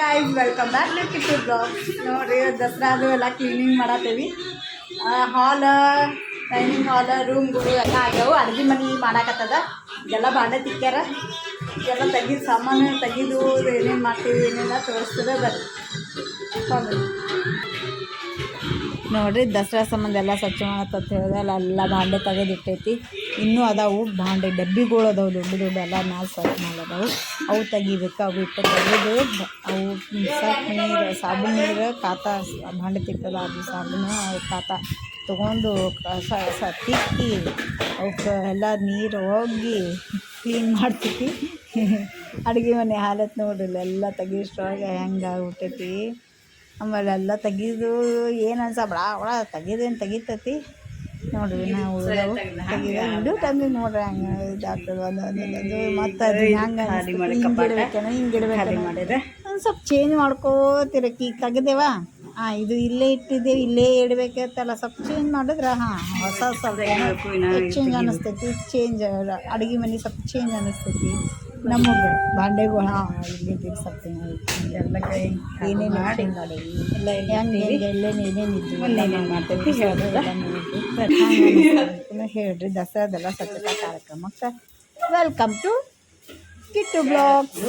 Guys welcome back to Kittu blogs. ನೋಡ್ರಿ ದಸರಾದು ಎಲ್ಲ ಕ್ಲೀನಿಂಗ್ ಮಾಡತ್ತೀವಿ. ಹಾಲ್, ಡೈನಿಂಗ್ ಹಾಲ್, ರೂಮ್ಗಳು ಎಲ್ಲ ಆಗ್ಯಾವು. ಅಡುಗೆ ಮನೆ ಮಾಡಾಕತ್ತದ. ಇದೆಲ್ಲ ಬಾಂಡೆ ತಿಕ್ಕ್ಯಾರ. ಇದೆಲ್ಲ ತೆಗಿದು ಸಾಮಾನು ತೆಗೆದು ಏನೇನು ಮಾಡ್ತೀವಿ ಏನೆಲ್ಲ ತೋರಿಸ್ತದೆ. ಬರ್ರಿ ನೋಡ್ರಿ ದಸರಾ ಸಂಬಂಧ ಎಲ್ಲ ಸ್ವಚ್ಛ ಮಾಡತ್ತ ಹೇಳಿದೆ. ಎಲ್ಲ ಬಾಂಡೆ ತೆಗೆದಿಟ್ಟೈತಿ. ಇನ್ನೂ ಅದಾವು ಬಾಂಡೆ ಡಬ್ಬಿಗಳು ಅದಾವು, ದೊಡ್ಡ ದೊಡ್ಡ ಎಲ್ಲ ಮ್ಯಾಲೆ ಸ್ವಚ್ಛ ಮಾಡೋದವು. ಅವು ತೆಗಿಬೇಕು. ಅವು ಇಟ್ಟು ತೆಗೆದು ಅವು ಸರ್ಫ್ ನೀರು, ಸಾಬೂನು ನೀರು, ಕಾತ ಬಾಂಡೆ ತಿಕ್ಕದ ಅದು ಸಾಬೂನು ಕಾತ ತೊಗೊಂಡು ತಿಕ್ಕಿ ಅವಕ್ಕೆ ಎಲ್ಲ ನೀರು ಹೋಗಿ ಕ್ಲೀನ್ ಮಾಡ್ತೀವಿ. ಅಡುಗೆ ಮನೆ ಹಾಲತ್ ನೋಡ್ರಿ ಎಲ್ಲ ತೆಗಿಯೋಷ್ಟ್ರೊಳಗೆ ಹೆಂಗೆ ಆಗ್ಬಿಟ್ಟೈತಿ. ಆಮೇಲೆ ಎಲ್ಲ ತೆಗೆದು ಏನು ಅನ್ಸಬ್ರ ಅವಳ ತೆಗೆದೇನು ತೆಗಿತೈತಿ ನೋಡ್ರಿ. ನಾವು ತೆಗಿದ ಇಡೋ ಟೈಮಿಗೆ ನೋಡ್ರಿ ಹಂಗೆ ಇದಾಗ್ತದೆ. ಒಂದೊಂದು ಮತ್ತು ಅದು ಹಂಗೆ ಹಿಂಗಿಡ್ಬೇಕೇನೋ ಹಿಂಗಿಡ್ಬೇಕು ಮಾಡಿದ್ರೆ ಒಂದು ಸ್ವಲ್ಪ ಚೇಂಜ್ ಮಾಡ್ಕೋತಿರಕ್ಕೆ. ಈಗ ತೆಗೆದೇವ ಇದು ಇಲ್ಲೇ ಇಟ್ಟಿದ್ದೇವೆ, ಇಲ್ಲೇ ಇಡಬೇಕಂತಲ್ಲ ಸ್ವಲ್ಪ ಚೇಂಜ್ ಮಾಡಿದ್ರೆ ಹೊಸ ಸ್ವಲ್ಪ ಚೇಂಜ್ ಅನ್ನಿಸ್ತೈತಿ. ಚೇಂಜ್ ಅಡುಗೆ ಮನೆ ಸ್ವಲ್ಪ ಚೇಂಜ್ ಅನ್ನಿಸ್ತೈತಿ ನಮಗೆ. ಬಾಂಡೆಗಳು ಇಲ್ಲಿ ಬಿಡ್ಸಕ್ತೀನಿ ಎಲ್ಲ ಕೈ ಏನೇನು ಚೇಂಜ್ ಮಾಡೀವಿ, ಹೆಂಗೆ ಎಲ್ಲೇನು ಏನೇನು ಇದ್ದು ಏನೇನು ಮಾಡ್ತೈತಿ ಹೇಳ್ರಿ. ದಸರಾದೆಲ್ಲ ಸ್ವಚ್ಛತಾ ಕಾರ್ಯಕ್ರಮಕ್ಕೆ ವೆಲ್ಕಮ್ ಟು ಕಿಟ್ಟು ಬ್ಲಾಗ್ಸ್.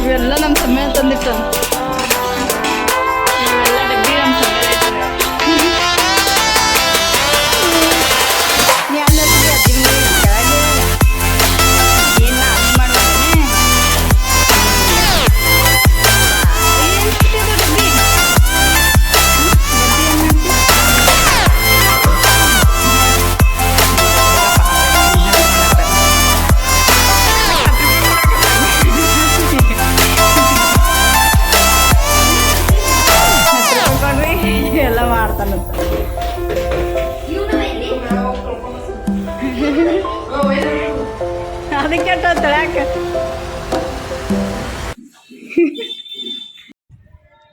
ಇವೆಲ್ಲ ನಮ್ಮ ಸಮಯ ತಂದಿಟ್ಟು ಇವೆಲ್ಲ ಡಬ್ಬಿ ನಮ್ಮ ಸಮಯ ನೀ ಅನ್ನೋದು ಅಜ್ಜಿ ಕೆಳಗೆ ಏನು ಅದು ಮಾಡ್ಬೇಕೇ ಡಬ್ಬಿ ಎಲ್ಲ ಮಾಡ್ತಾನಂತ. ಅದಕ್ಕೆ ತೊಳ್ಯಾಕ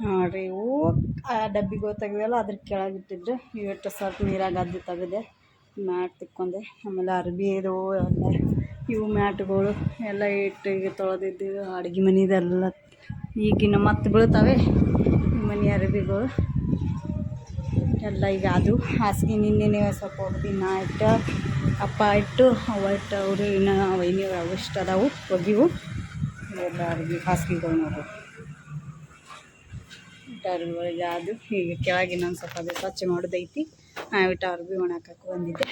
ನೋಡ್ರಿ ಇವು ಆ ಡಬ್ಬಿಗಳು ತೆಗ್ದಲ್ಲ ಅದ್ರ ಕೆಳಗಿಟ್ಟಿದ್ರು. ಇವತ್ತು ಸ್ವಲ್ಪ ನೀರಾಗ ಅದ್ದು ತೆಗೆದೆ ಮ್ಯಾಟ್ ತಿಕ್ಕೊಂಡೆ. ಆಮೇಲೆ ಅರ್ಬಿ ಇದು ಎಲ್ಲ ಇವು ಮ್ಯಾಟ್ಗಳು ಎಲ್ಲ ಇಟ್ಟು ಈಗ ತೊಳೆದಿದ್ದು ಅಡುಗೆ ಮನೆದೆಲ್ಲ ಈಗಿನ ಮತ್ತೆ ಬೀಳ್ತವೆ ಮನೆ ಅರ್ಬಿಗಳು ಎಲ್ಲ. ಈಗ ಅದು ಹಾಸಿಗೆ ನಿನ್ನೆ ಸ್ವಲ್ಪ ದಿನ ಇಟ್ಟು ಅಪ್ಪ ಇಟ್ಟು ಅವ ಇಟ್ಟು ಅವರು ಇನ್ನೂ ವೈನಿ ಅವಿಷ್ಟು ಅದಾವು ಒಗಿವು ಎಲ್ಲ ಅರ್ಬಿ ಹಾಸಿಗೆಗಳು ನೋಡು ಅರ್ಬಿಗಳಿಗೆ. ಅದು ಈಗ ಕೆಳಗೆ ಇನ್ನೊಂದು ಸ್ವಲ್ಪ ಅದು ಸ್ವಚ್ಛ ಮಾಡೋದೈತಿ. ಇಟ್ಟು ಅರ್ಬಿ ಒಣಗಾಕಕ್ಕೆ ಬಂದಿದ್ದೆ.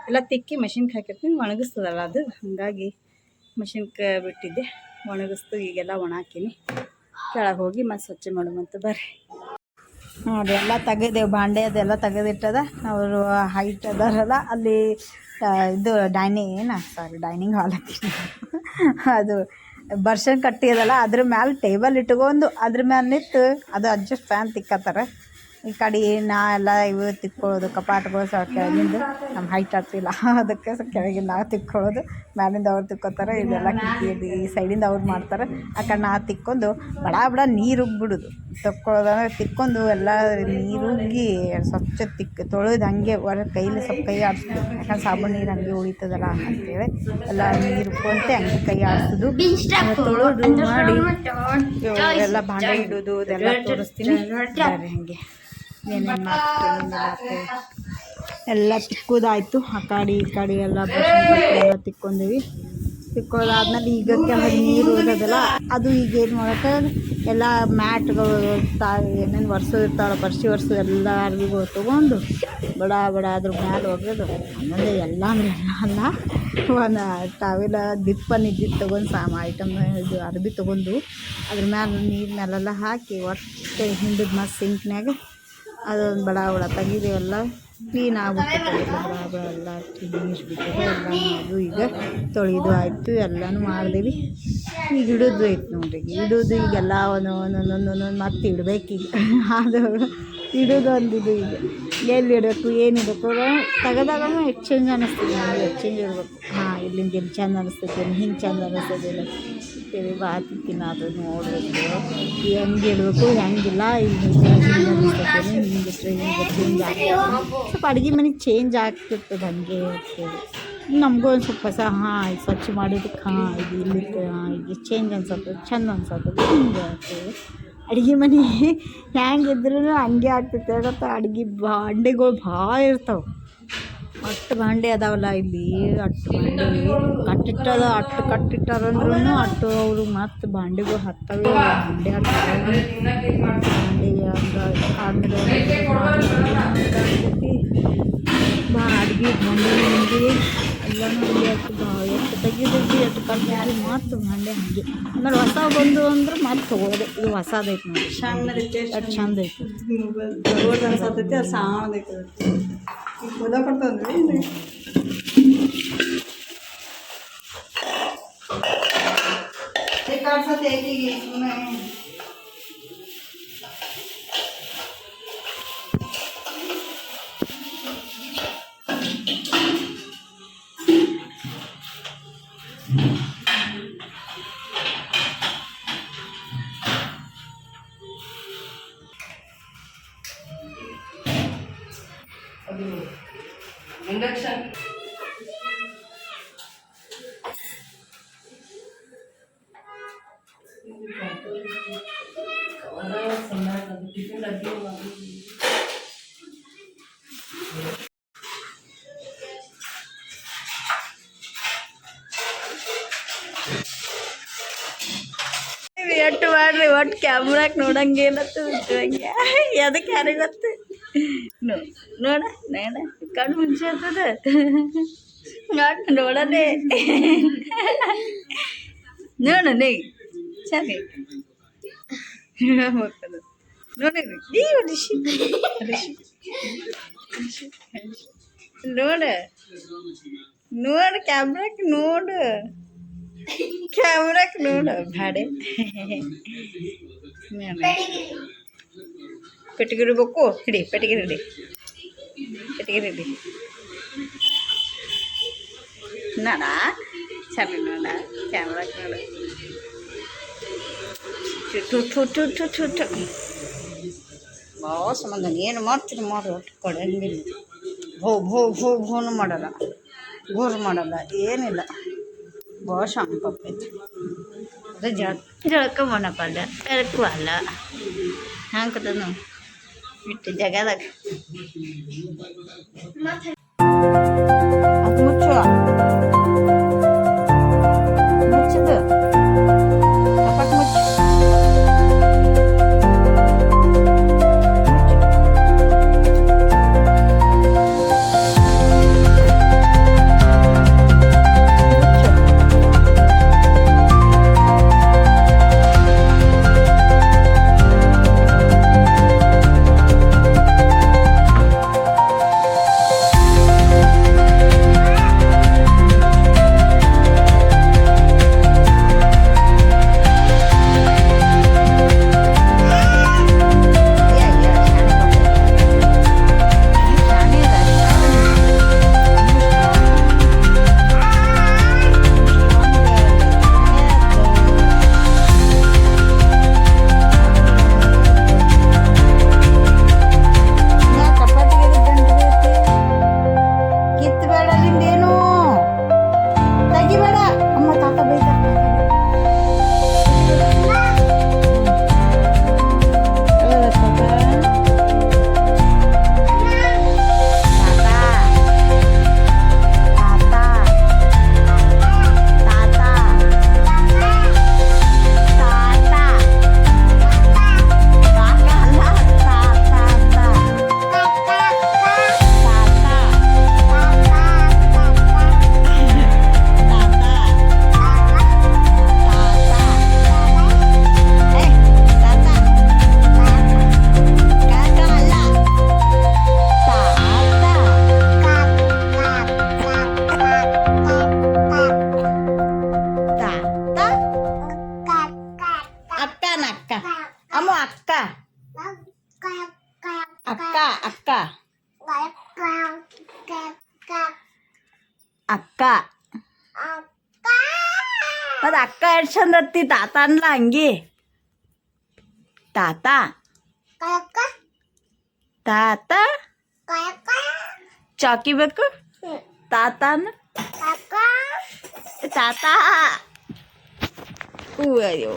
ಎಲ್ಲ ತಿಕ್ಕಿ ಮಷಿನ್ಗೆ ಹಾಕಿರ್ತೀನಿ, ಒಣಗಿಸ್ತದಲ್ಲ ಅದು, ಹಾಗಾಗಿ ಮಷಿನ್ಗೆ ಬಿಟ್ಟಿದ್ದೆ ಒಣಗಿಸ್ತು. ಈಗೆಲ್ಲ ಒಣಾಕಿನಿ. ಕೆಳಗೆ ಹೋಗಿ ಮತ್ತೆ ಸ್ವಚ್ಛ ಮಾಡುವಂತ ಬರ್ರಿ. ನೋಡಿ ಎಲ್ಲ ತೆಗೆದೇವು ಬಾಂಡೆ ಅದೆಲ್ಲ ತೆಗೆದಿಟ್ಟದ. ಅವರು ಹೈಟ್ ಅದಾರಲ್ಲ ಅಲ್ಲಿ ಇದು ಡೈನಿಂಗ್ ಹಾಲ್ ಅದು ಬರ್ಷನ್ ಕಟ್ಟಿ ಅದಲ್ಲ ಅದ್ರ ಮ್ಯಾಲೆ ಟೇಬಲ್ ಇಟ್ಕೊಂಡು ಅದ್ರ ಮ್ಯಾಲೆ ನಿಂತು ಅದು ಅಡ್ಜಸ್ಟ್ ಫ್ಯಾನ್ ತಿಕ್ಕತ್ತಾರೆ. ಈ ಕಡೆ ನಾ ಎಲ್ಲ ಇವು ತಿಕ್ಕೊಳ್ಳೋದು ಕಪಾಟಗಳು ಸ್ವಲ್ಪ ಕೆಳಗಿಂದ ನಮ್ಮ ಹೈಟ್ ಆಗ್ತಿಲ್ಲ ಅದಕ್ಕೆ ಕೆಳಗಿಂದ ನಾವು ತಿಕ್ಕೊಳ್ಳೋದು, ಮ್ಯಾಲಿಂದ ಅವ್ರು ತಿಕ್ಕೋತಾರೆ. ಇದೆಲ್ಲ ಕಿಟಕಿ ಈ ಸೈಡಿಂದ ಅವ್ರು ಮಾಡ್ತಾರೆ. ಆ ಕಡೆ ನಾ ತಿಕ್ಕೊಂಡು ಬಡ ನೀರು ಉಗ್ಬಿಡೋದು. ತಿಕ್ಕೊಳ್ಳೋದಂದ್ರೆ ತಿಕ್ಕೊಂಡು ಎಲ್ಲ ನೀರುಗ್ಗಿ ಸ್ವಚ್ಛ ತೊಳೆದು ಹಾಗೆ ಹೊರ ಕೈಲಿ ಸ್ವಲ್ಪ ಕೈ ಆಡಿಸ್ದು, ಯಾಕಂದ್ರೆ ಸಾಬೂನು ನೀರು ಹಂಗೆ ಉಳಿತದಲ್ಲ ಅಂತೇಳಿ ಎಲ್ಲ ನೀರು ಉಕ್ಕೊಂತೆ ಹಂಗೆ ಕೈ ಆಡಿಸೋದು, ತೊಳೆದು ಮಾಡಿ ಎಲ್ಲ ಭಾಂಡೆ ಇಡೋದು ಇದೆಲ್ಲ ತೋರಿಸ್ತೀನಿ. ಹಂಗೆ ಏನೇನು ಮಾಡ್ತೀನಿ ಎಲ್ಲ ತಿಕ್ಕೋದಾಯಿತು. ಆ ಕಡೆ ಈ ಕಡೆ ಎಲ್ಲ ಎಲ್ಲ ತಿಕ್ಕೊಂಡೀವಿ. ತಿಕ್ಕೊಳ್ಳೋದಾದ್ಮೇಲೆ ಈಗ ಕೆಳಗೆ ನೀರು ಇರೋದಲ್ಲ ಅದು ಈಗ ಏನು ಮಾಡುತ್ತೆ ಎಲ್ಲ ಮ್ಯಾಟ್ಗಳು ಏನೇನು ಒರೆಸೋದಿರ್ತಾವಲ್ಲ ಒರೆಸೋದು ಎಲ್ಲ ಅರ್ಬಿಗಳು ತೊಗೊಂಡು ಬಡ ಅದ್ರ ಮ್ಯಾಲೆ ಒಗೆದು ಆಮೇಲೆ ಎಲ್ಲ ಅಲ್ಲ ಒಂದು ಟಾವೆಲ ದಿಪ್ಪನ್ನು ಇದ್ದಿದ್ದು ತೊಗೊಂಡು ಐಟಮ್ ಇದು ಅರ್ಬಿ ತೊಗೊಂಡು ಅದ್ರ ಮ್ಯಾಲೆ ನೀರಿನಲ್ಲೆಲ್ಲ ಹಾಕಿ ಒಟ್ಟು ಹಿಂಡಿದ ಮತ್ತು ಸಿಂಕ್ನ್ಯಾಗ ಅದೊಂದು ಬಡ ತೆಗಿದೇವೆಲ್ಲ ಕ್ಲೀನ್ ಆಗ್ಬಿಡ್ತದೆ. ಬಡ ಎಲ್ಲ ನೀರು ಬಿಟ್ಟದೆ ಎಲ್ಲ ಅದು ಈಗ ತೊಳೆದು ಆಯಿತು. ಎಲ್ಲನೂ ಮಾಡಿದೀವಿ. ಈಗ ಇಡೋದು ಐತೆ ನೋಡ್ರಿ. ಇಡೋದು ಈಗೆಲ್ಲ ಒಂದೊಂದು ಮತ್ತೆ ಇಡಬೇಕೀಗ. ಅದು ಇಡೋದು ಒಂದಿದು ಈಗ ಎಲ್ಲಿ ಇಡಬೇಕು ಏನಿಡಬೇಕು ತೆಗೆದಾಗ ಎಕ್ಸ್ಚೇಂಜ್ ಅನ್ನಿಸ್ತದೆ. ನಮಗೆ ಎಕ್ಸ್ಚೇಂಜ್ ಇರಬೇಕು. ಇಲ್ಲಿಂದ ಇಲ್ಲಿ ಚೆಂದ ಅನ್ನಿಸ್ತೈತೆ, ಹಿಂಗೆ ಚೆಂದ ಅನ್ನಿಸ್ತದಿಲ್ಲ ಅಂತೇಳಿ ಬಾತಿಕ್ಕಿನ ಅದು ನೋಡಬೇಕು ಹೆಂಗೆ ಇಡಬೇಕು ಹೆಂಗಿಲ್ಲ. ಇಲ್ಲಿ ಹಿಂಗೆ ಅನ್ನಿಸ್ತೈತೆ, ಹಿಂಗಿಟ್ರೆ ಹಿಂಗೆ ಚೇಂಜ್ ಆಗ್ತದೆ. ಸ್ವಲ್ಪ ಅಡುಗೆ ಮನೆಗೆ ಚೇಂಜ್ ಆಗ್ತಿರ್ತದೆ ಹಂಗೆ ಅಂತೇಳಿ ನಮಗೂ ಒಂದು ಸ್ವಲ್ಪ ಇದು ಸ್ವಚ್ಛ ಮಾಡೋದಕ್ಕೆ ಇದು ಇಲ್ಲಿತ್ತು ಇದು ಚೇಂಜ್ ಅನ್ಸತ್ತೆ, ಚೆಂದ ಅನ್ಸತ್ತೆ ಹಿಂಗೆ ಅಂತೇಳಿ. ಅಡುಗೆ ಮನೆ ಹೆಂಗಿದ್ರೂ ಹಂಗೆ ಆಗ್ತೈತೆ. ಗೊತ್ತಾ ಅಡುಗೆ ಭಾಂಡೆಗಳು ಭಾಳ ಇರ್ತಾವೆ. ಅಷ್ಟು ಭಾಂಡೆ ಅದಾವಲ್ಲ ಇಲ್ಲಿ, ಅಷ್ಟು ಭಾಂಡೆ ಕಟ್ಟಿಟ್ಟಾರಂದ್ರೂ ಅಷ್ಟು ಅವರು ಮತ್ತು ಭಾಂಡೆಗಳು ಹತ್ತವೆ. ಭಾಂಡೆ ಹತ್ತವೆ ಆಮೇಲೆ ಅಡುಗೆ ಭಾಂಡೆ ಎಲ್ಲನೂ ಎಷ್ಟು ತೆಗಿದೈತಿ ಎಷ್ಟು ಕಟ್ಟಿದ್ವಿ ಮತ್ತು ಭಾಂಡೆ ಹಾಗೆ. ಆಮೇಲೆ ಹೊಸ ಬಂದು ಅಂದ್ರೆ ಮತ್ತೆ ತೊಗೊಳೋದೆ. ಇದು ಹೊಸದೈತೆ ನೋಡಿ, ಸಣ್ಣದೈತೆ ಎಷ್ಟು ಚಂದ ಐತಿ. ದೊಡ್ಡ ಅನ್ಸತೈತಿ, ಅದು ಸಣ್ಣದೈತೆ ಓದಾ ಕೊಡ್ತದ್ರಿ. ಕಾಡ್ಸತ್ತೆ ಏಕಿಗೆ ಸುಮ್ಮನೆ ಇಂಡಕ್ಷನ್ ಎಟ್ಟು ಮಾಡ್ರಿ ಒಟ್ಟು ಕ್ಯಾಮ್ರಾಕ್ ನೋಡಂಗೇನತ್ತು ಹಂಗೆ ಅದಕ್ಕೆ ಯಾರಿಗೆ ಗೊತ್ತು. ನೋಡ ಕಣ್ಣು ಮುಂಚೆ ಆಗ್ತದ ನೋಡನೆ ನೋಡನೆ ಚೆನ್ನಾಗಿ ನೋಡಿರಿ ನೋಡು ಕ್ಯಾಮ್ರಾಕ್ ನೋಡು ಭಾಡೆ ಪೆಟ್ಟಿಗೆ ಇಡಬೇಕು. ಹಿಡಿ ಪೆಟ್ಟಿಗೆ ಹಿಡಿ ನೋಡ ಚೆನ್ನಾಗಿ ನೋಡ ಕ್ಯಾಮ್ರಾಕ್ ನೋಡು. ಭಾಳ ಸಂಬಂಧ ಏನು ಮಾಡ್ತೀರಿ ಮಾಡಿ ಒಟ್ಟು ಕೊಡಂಗಿಲ್ಲ. ಭೋನು ಮಾಡಲ್ಲ, ಗೋರು ಮಾಡಲ್ಲ, ಏನಿಲ್ಲ. ಭಾಳ ಶಾಂಪಪ್ಪ ಐತಿ. ಅದು ಜಳಕ ಮಾಡಪ್ಪಲ್ಲ ಕರಕು ಅಲ್ಲ ಹಾಕದನು ಇಟ್ಟು ಜಗದಾಗ ಮುಚ್ಚು ಮುಚ್ಚದು ಕಪಾಟ್ ಮುಚ್ಚು. ಅಮ್ಮ ಅಕ್ಕ ಅಕ್ಕ ಅಕ್ಕ ಅಕ್ಕ ಅದು ಅಕ್ಕ ಎಷ್ಟು ಚಂದ ಹತ್ತಿ ತಾತ ಅನ್ಲ ಹಂಗಿ ತಾತ ತಾತ ಚಾಕಿ ಬೇಕು ತಾತ ಅನ್ನ ತಾತ ಅಯ್ಯೋ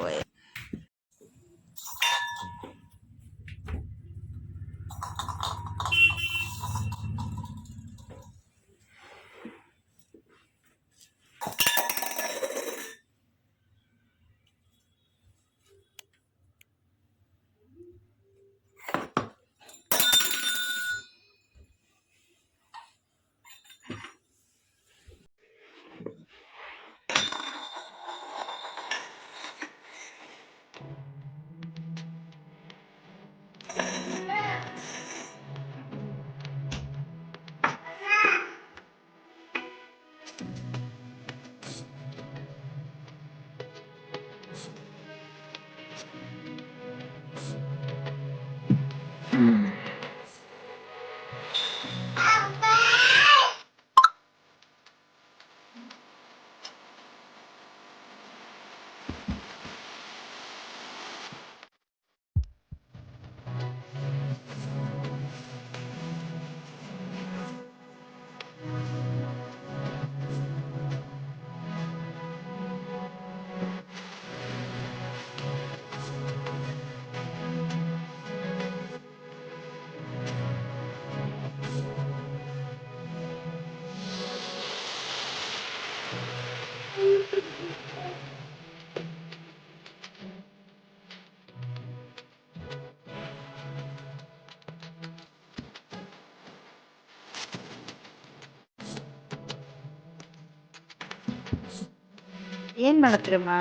ಏನ್ ಮಾಡತ್ತೀರಮ್ಮ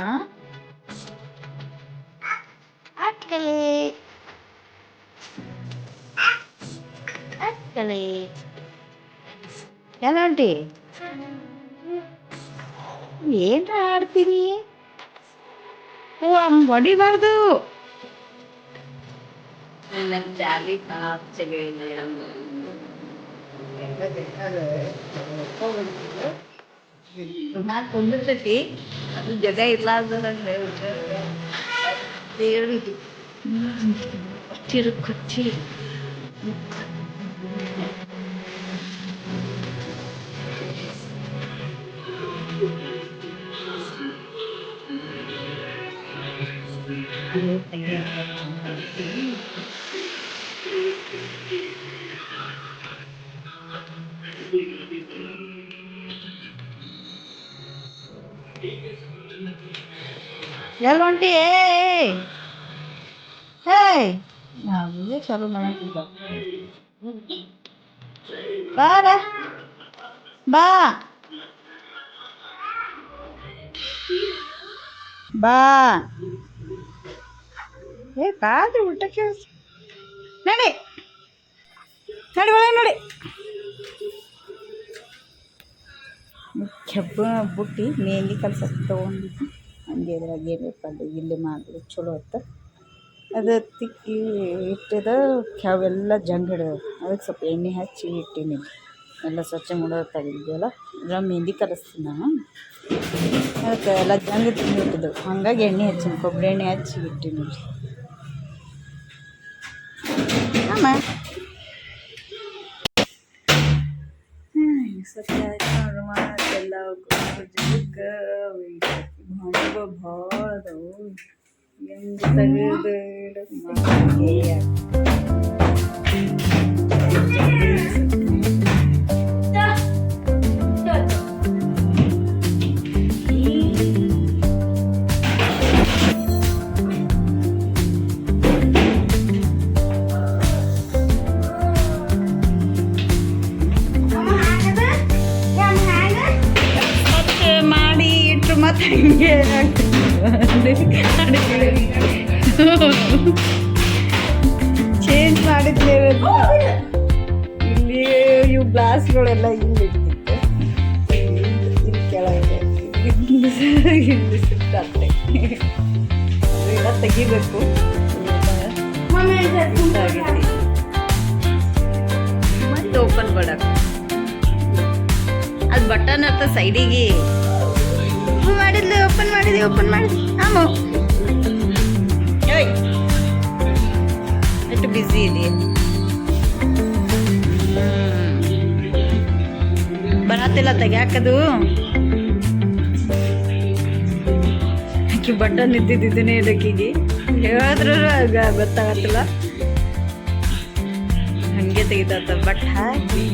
ಅಕ್ಕಲೆ ಅಕ್ಕಲೆ ಎಲ್ಲ ಹೊಂಟಿ ಏನ್ರ ಆಡ್ತೀರಿ ಓ ಹಂಗೆ ಹೊಡಿಬಾರ್ದು ನಾನು ಕುಂದಿರ್ತೈತಿ ಅದು ಜಗ ಇರ್ಲಾರ್ದಂಗೆ ಕೊಚ್ಚಿರು ಕೊಚ್ಚಿ ಎಲ್ಲ ಹೊಂಟಿ ಹೇ ಚಾಲು ಮಾಡಕ್ಕಿಲ್ಲ ಬಾರ ಬಾ ಬಾ ಏ ಕಾದು ಊಟಕ್ಕೆ ನಡಿ ನಡಿ ಒಳಗೆ ನೋಡಿ ಕೆಬ್ಬ ಬುಟ್ಟಿ ಮೆಹಂದಿ ಕಲ್ಸಕ್ಕೆ ತೊಗೊಂಡಿದ್ದು ಹಂಗೆ ಇದ್ರಾಗ ಏನಿರ್ಬಾರ್ದು ಇಲ್ಲಿ ಮಾಡಿದ್ರು ಚಲೋ ಹೊತ್ತು ಅದು ತಿಕ್ಕಿ ಇಟ್ಟಿದ ಕೆವೆಲ್ಲ ಜಂಗ್ ಹಿಡಿದವು ಅದಕ್ಕೆ ಸ್ವಲ್ಪ ಎಣ್ಣೆ ಹಚ್ಚಿ ಇಟ್ಟೀನಿ ಎಲ್ಲ ಸ್ವಚ್ಛ ಮಾಡೋದು ತೆಗೆದಿದ್ದೆಲ್ಲ ಅದ್ರ ಮೆಹಂದಿ ಕಲಿಸ್ತೀನಿ ನಾನು ಅದಕ್ಕೆ ಎಲ್ಲ ಜಂಗ್ ತಿಂದಿಟ್ಟಿದ್ದು ಹಂಗಾಗಿ ಎಣ್ಣೆ ಹಚ್ಚೀನಿ ಕೊಬ್ಬರಿ ಎಣ್ಣೆ ಹಚ್ಚಿ ಇಟ್ಟೀನಿ ಅಮ್ಮ ಸತ್ಯ ಎಲ್ಲ ಭಾಳ ಅದಾವು ಹೆಂಗೆ ತೆಗೆದು ಮತ್ತೆ ಹಿಂಗೆ ಚೇಂಜ್ ಮಾಡಿದ್ದೇವೆ ಇಲ್ಲಿ ಇವು ಗ್ಲಾಸ್ಗಳೆಲ್ಲ ಇಲ್ಲಿ ಇರ್ತಿತ್ತು ಇಲ್ಲಿ ಕೆಳಗೆ ಇಲ್ಲಿ ಸಿಗ್ತದೆ ಎಲ್ಲ ತೆಗಿಬೇಕು ಮತ್ತೆ ಓಪನ್ ಮಾಡಕ್ ಅದು ಬಟನ್ ಇರ್ತ ಸೈಡಿಗೆ ಮಾಡಿದ್ಲು. ಓಪನ್ ಮಾಡಿದ್ವಿ ಆಮೋ ಎಷ್ಟು ಬ್ಯುಸಿ ಇದೆ. ಬರತ್ತಿಲ್ಲ ತೆಗ್ಯಾಕದು. ಆಕಿ ಬಟನ್ ಇದ್ದಿದ್ದೇನೆ ಇದಕ್ಕೀಗಿ ಹೇಳಿದ್ರು ಗೊತ್ತಾಗತ್ತಿಲ್ಲ. ಹಂಗೆ ತೆಗಿತ ಬಟ್ ಹಾಕಿ